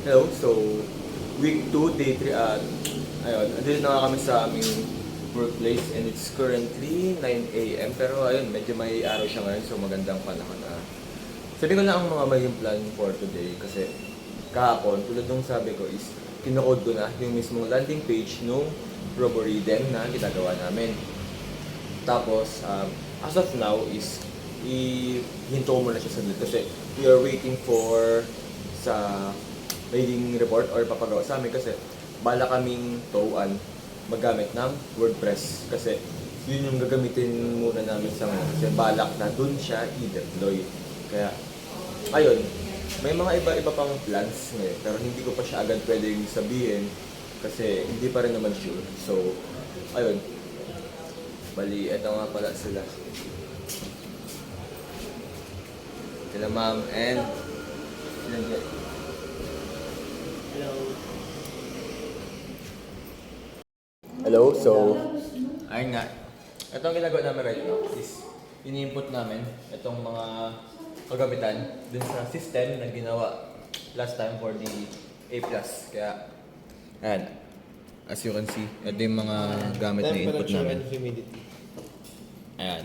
Hello, so week 2, day 3, ayun, andito na nga kami sa aming workplace and it's currently 9 a.m. Pero ayun, medyo may araw siya ngayon, so magandang panahon na. Sabi ko lang ang mga may plan for today kasi kahapon, tulad nung sabi ko is, kinocode ko na yung mismong landing page nung Roboredeem na ginagawa namin. Tapos, as of now is, ihinto ko muna siya sa kasi we are waiting for sa rating report or papagawa sa amin kasi bala kaming towaan maggamit ng WordPress kasi yun yung gagamitin muna namin sa ngayon kasi balak na dun siya i-deploy. Kaya, ayun, may mga iba-iba pang plans ngayon pero hindi ko pa siya agad pwedeng sabihin kasi hindi pa rin naman sure. So, ayun, bali, eto nga pala sila. Sila ma'am and sila Jet. Hello. Hello, so, ayun nga. Ito ang ginagawa namin right now is ini-input namin itong mga kagamitan dun sa system na ginawa last time for the A+. Kaya, ayan. As you can see, ito yung mga gamit na input Temperature namin. and humidity. Ayan.